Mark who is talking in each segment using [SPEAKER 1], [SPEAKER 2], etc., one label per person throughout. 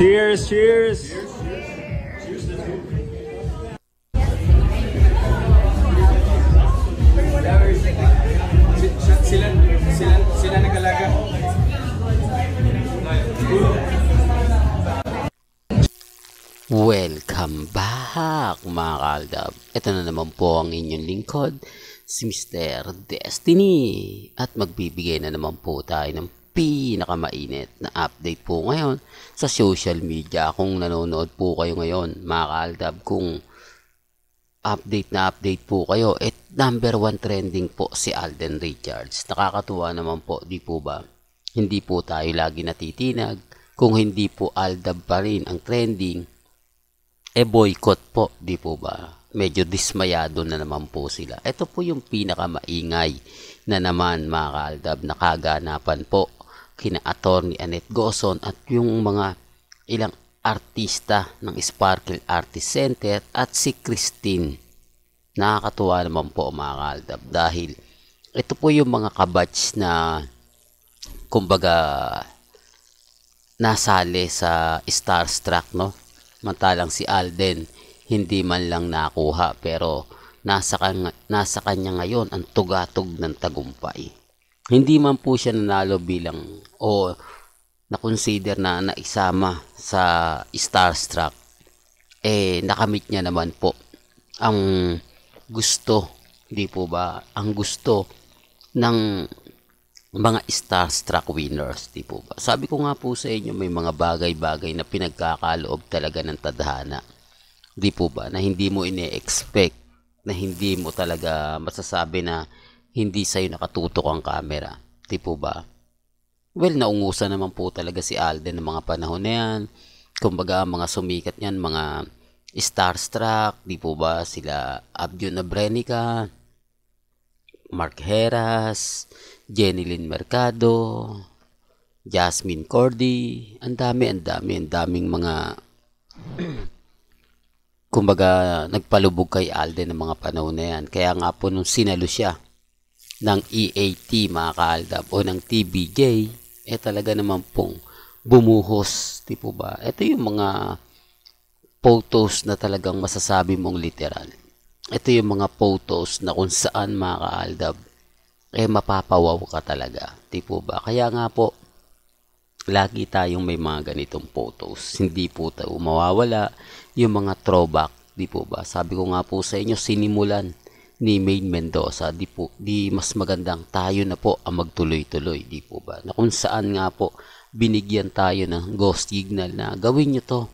[SPEAKER 1] Cheers, cheers!
[SPEAKER 2] Sila nagalaga.
[SPEAKER 3] Welcome back mga kaaldab. Ito na naman po ang inyong lingkod, si Mr. Destiny. At magbibigay na naman po tayo ng pinakamainit na update po ngayon sa social media. Kung nanonood po kayo ngayon mga kaaldab, kung update na update po kayo, number 1 trending po si Alden Richards. Nakakatuwa naman po, di po ba? Hindi po tayo lagi natitinag. Kung hindi po Aldab pa rin ang trending, boycott po, di po ba? Medyo dismayado na naman po sila. Ito po yung pinakamaingay na naman mga kaaldab na kaganapan po kina Attorney Annette Gozon at yung mga ilang artista ng Sparkle Artist Center at si Christine. Nakakatuwa naman po mga kaaldab dahil ito po yung mga kabatch na kumbaga nasali sa Starstruck, no? Mantalang si Alden hindi man lang nakuha, pero nasa kanya ngayon ang tugatog ng tagumpay. Hindi man po siya nanalo bilang o na-consider na naisama sa Starstruck, nakamit niya naman po ang gusto, di po ba? Ang gusto ng mga Starstruck winners, di po ba? Sabi ko nga po sa inyo, may mga bagay-bagay na pinagkakaloob talaga ng tadhana, di po ba? Na hindi mo ine-expect, na hindi mo talaga masasabi na hindi sa'yo nakatutok ang camera, di po ba? Well, naungusan naman po talaga si Alden ng mga panahon na yan. Kumbaga, mga sumikat yan, mga Starstruck, di po ba? Sila Abdion Abrenica, Mark Heras, Jenilyn Mercado, Jasmine Cordy, ang daming mga kumbaga nagpalubog kay Alden ng mga panahon na yan. Kaya nga po nung sinalo siya ng EAT mga kaaldab o ng TBJ, talaga naman pong bumuhos, di po ba? Ito yung mga photos na talagang masasabi mong literal. Ito yung mga photos na kung saan mga kaaldab, mapapawaw ka talaga, di po ba? Kaya nga po, lagi tayong may mga ganitong photos. Hindi po tayo mawawala yung mga throwback, di po ba? Sabi ko nga po sa inyo, sinimulan ni Maine Mendoza, di mas magandang tayo na po ang magtuloy-tuloy, di po ba? Na kung saan nga po, binigyan tayo ng ghost signal na gawin nyo to,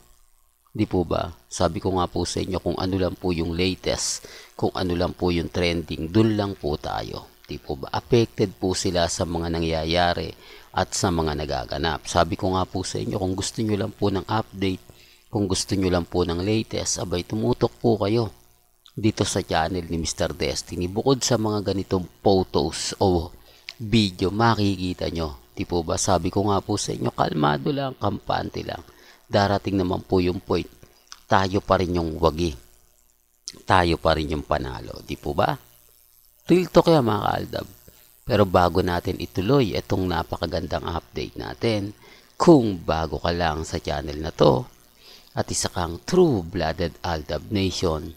[SPEAKER 3] di po ba? Sabi ko nga po sa inyo, kung ano lang po yung latest, kung ano lang po yung trending, dun lang po tayo. Di po ba? Affected po sila sa mga nangyayari at sa mga nagaganap. Sabi ko nga po sa inyo, kung gusto nyo lang po ng update, kung gusto nyo lang po ng latest, abay tumutok po kayo dito sa channel ni Mr. Destiny. Bukod sa mga ganitong photos o video, makikita nyo. Di po ba? Sabi ko nga po sa inyo, kalmado lang, kampante lang. Darating naman po yung point, tayo pa rin yung wagi. Tayo pa rin yung panalo. Di po ba? Real talk yan mga kaaldab. Pero bago natin ituloy itong napakagandang update natin, kung bago ka lang sa channel na to, at isa kang true-blooded Aldab Nation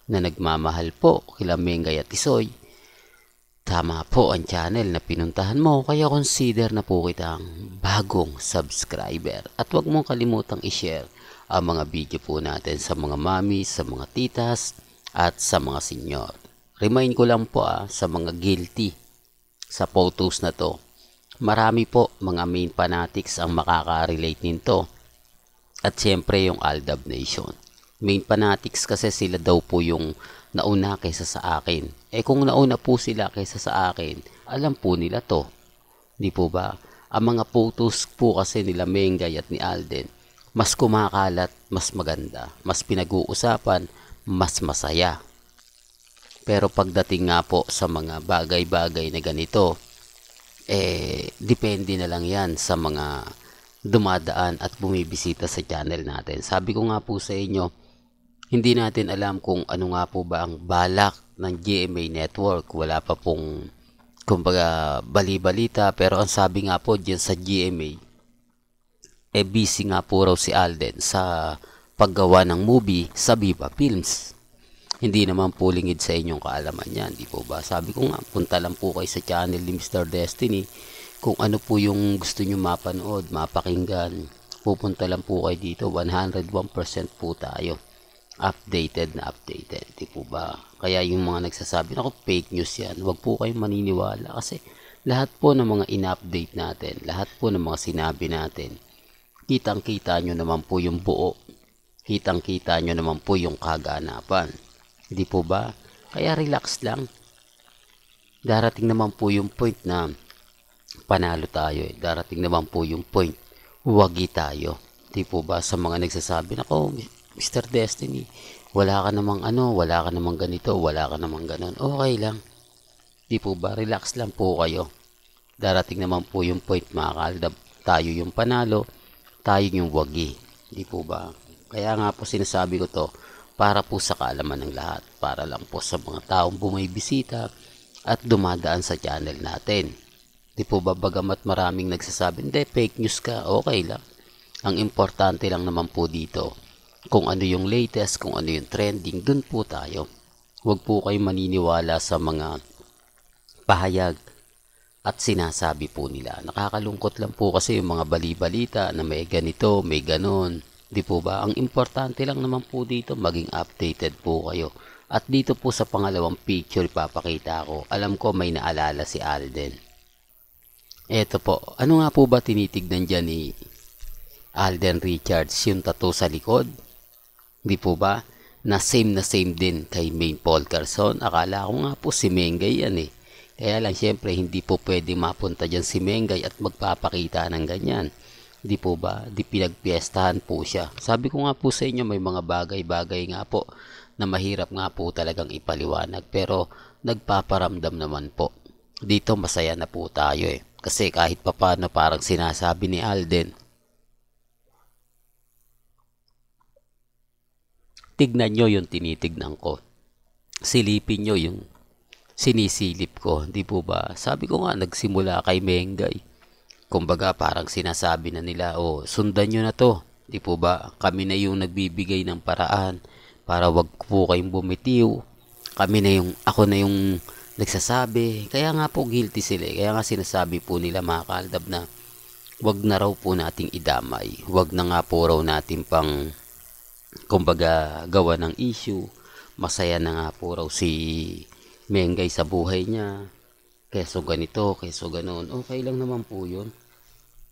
[SPEAKER 3] na nagmamahal po kila Mengay at Tisoy, tama po ang channel na pinuntahan mo, kaya consider na po kitang bagong subscriber. At huwag mong kalimutang i-share ang mga video po natin sa mga mami, sa mga titas, at sa mga senyor. Remind ko lang po sa mga guilty sa photos na to. Marami po mga main fanatics ang makaka-relate nito. At siyempre yung Aldab Nation. Main fanatics kasi sila daw po yung nauna kaysa sa akin. Kung nauna po sila kaysa sa akin, alam po nila to. Di po ba? Ang mga photos po kasi nila Mengay at ni Alden, mas kumakalat, mas maganda, mas pinag-uusapan, mas masaya. Pero pagdating nga po sa mga bagay-bagay na ganito, depende na lang yan sa mga dumadaan at bumibisita sa channel natin. Sabi ko nga po sa inyo, hindi natin alam kung ano nga po ba ang balak ng GMA Network. Wala pa pong kumbaga bali-balita, pero ang sabi nga po dyan sa GMA, busy nga po raw si Alden sa paggawa ng movie sa Viva Films. Hindi naman po lingid sa inyong kaalaman yan, di po ba? Sabi ko nga, punta lang po kayo sa channel ni Mr. Destiny. Kung ano po yung gusto nyo mapanood, mapakinggan, pupunta lang po kayo dito. 101% po tayo. Updated na updated, di po ba? Kaya yung mga nagsasabi, naku, fake news yan. Huwag po kayong maniniwala kasi lahat po ng mga in-update natin, lahat po ng mga sinabi natin, kitang-kita nyo naman po yung buo. Kitang-kita nyo naman po yung kaganapan. Di po ba? Kaya relax lang. Darating naman po yung point na panalo tayo. Darating naman po yung point, wagi tayo. Di po ba? Sa mga nagsasabi, nako, Mr. Destiny, wala ka namang wala ka namang ganito, wala ka namang ganon. Okay lang. Di po ba? Relax lang po kayo. Darating naman po yung point, mga kaaldab, tayo yung panalo, tayo yung wagi. Di po ba? Kaya nga po sinasabi ko to, para po sa kaalaman ng lahat, para lang po sa mga taong bumibisita at dumadaan sa channel natin. Di po ba, bagamat maraming nagsasabi, hindi, fake news ka, okay lang. Ang importante lang naman po dito, kung ano yung latest, kung ano yung trending, dun po tayo. Huwag po kayo maniniwala sa mga pahayag at sinasabi po nila. Nakakalungkot lang po kasi yung mga bali-balita na may ganito, may ganon. Di po ba? Ang importante lang naman po dito, maging updated po kayo. At dito po sa pangalawang picture ipapakita ko, alam ko may naalala si Alden. Eto po, ano nga po ba tinitignan dyan ni Alden Richards, yung tattoo sa likod? Di po ba? Na same din kay Maine Paul Carson. Akala ko nga po si Mengay yan eh. Kaya lang syempre hindi po pwede mapunta dyan si Mengay at magpapakita ng ganyan. Di po ba? Di pinagpiestahan po siya. Sabi ko nga po sa inyo, may mga bagay-bagay nga po na mahirap nga po talagang ipaliwanag. Pero nagpaparamdam naman po. Dito masaya na po tayo eh. Kasi kahit papano parang sinasabi ni Alden, tignan nyo yung tinitignan ko. Silipin nyo yung sinisilip ko. Di po ba? Sabi ko nga, nagsimula kay Mengay. Kumbaga parang sinasabi na nila, sundan nyo na to. Di po ba? Kami na yung nagbibigay ng paraan para wag po kayong bumitiw. Ako na yung nagsasabi. Kaya nga po guilty sila. Kaya nga sinasabi po nila, mga kaaldab, na wag na raw po nating idamay. Wag na nga po raw natin pang kumbaga gawa ng issue. Masaya na nga po raw si Mengay sa buhay niya. Keso ganito, keso ganon. Okay lang naman po yun.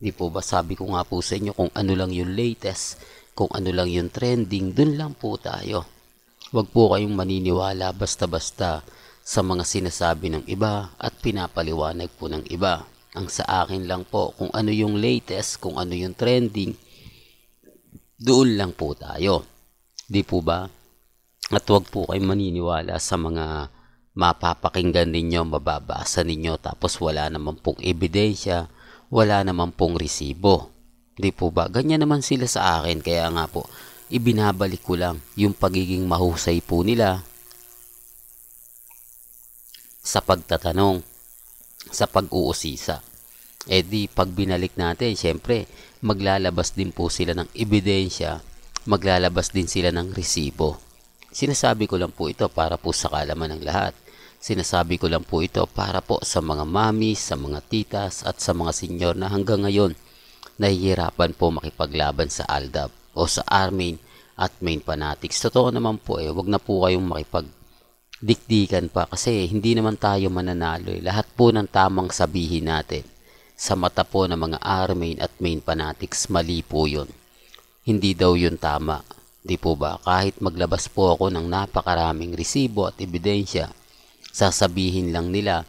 [SPEAKER 3] Di po ba, sabi ko nga po sa inyo, kung ano lang yung latest, kung ano lang yung trending, dun lang po tayo. Huwag po kayong maniniwala basta-basta sa mga sinasabi ng iba at pinapaliwanag po ng iba. Ang sa akin lang po, kung ano yung latest, kung ano yung trending, doon lang po tayo. Di po ba? At huwag po kayong maniniwala sa mga mapapakinggan ninyo, mababasa ninyo, tapos wala naman pong ebidensya, wala naman pong resibo. Di po ba? Ganyan naman sila sa akin. Kaya nga po, ibinabalik ko lang yung pagiging mahusay po nila sa pagtatanong, sa pag-uusisa. Di pag binalik natin, syempre, maglalabas din po sila ng ebidensya, maglalabas din sila ng resibo. Sinasabi ko lang po ito para po sa kaalaman ng lahat. Sinasabi ko lang po ito para po sa mga mami, sa mga titas at sa mga senyor na hanggang ngayon nahihirapan po makipaglaban sa ALDAP o sa Armin at Maine Fanatics. Totoo naman po wag na po kayong makipagdikdikan pa kasi hindi naman tayo mananalo. Lahat po ng tamang sabihin natin sa mata po ng mga Armin at Maine Fanatics, mali po yun. Hindi daw yun tama. Di po ba? Kahit maglabas po ako ng napakaraming resibo at ebidensya, sasabihin lang nila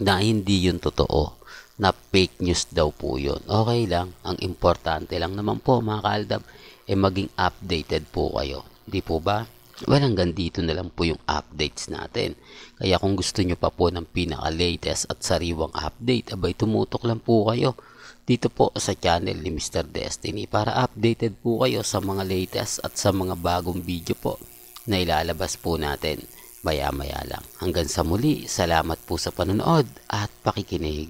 [SPEAKER 3] na hindi yun totoo, na fake news daw po yun. Okay lang. Ang importante lang naman po, mga kaaldab, maging updated po kayo. Di po ba? Well, hanggang dito na lang po yung updates natin. Kaya kung gusto nyo pa po ng pinaka-latest at sariwang update, tumutok lang po kayo dito po sa channel ni Mr. Destiny para updated po kayo sa mga latest at sa mga bagong video po na ilalabas po natin maya-maya lang. Hanggang sa muli, salamat po sa panonood at pakikinig.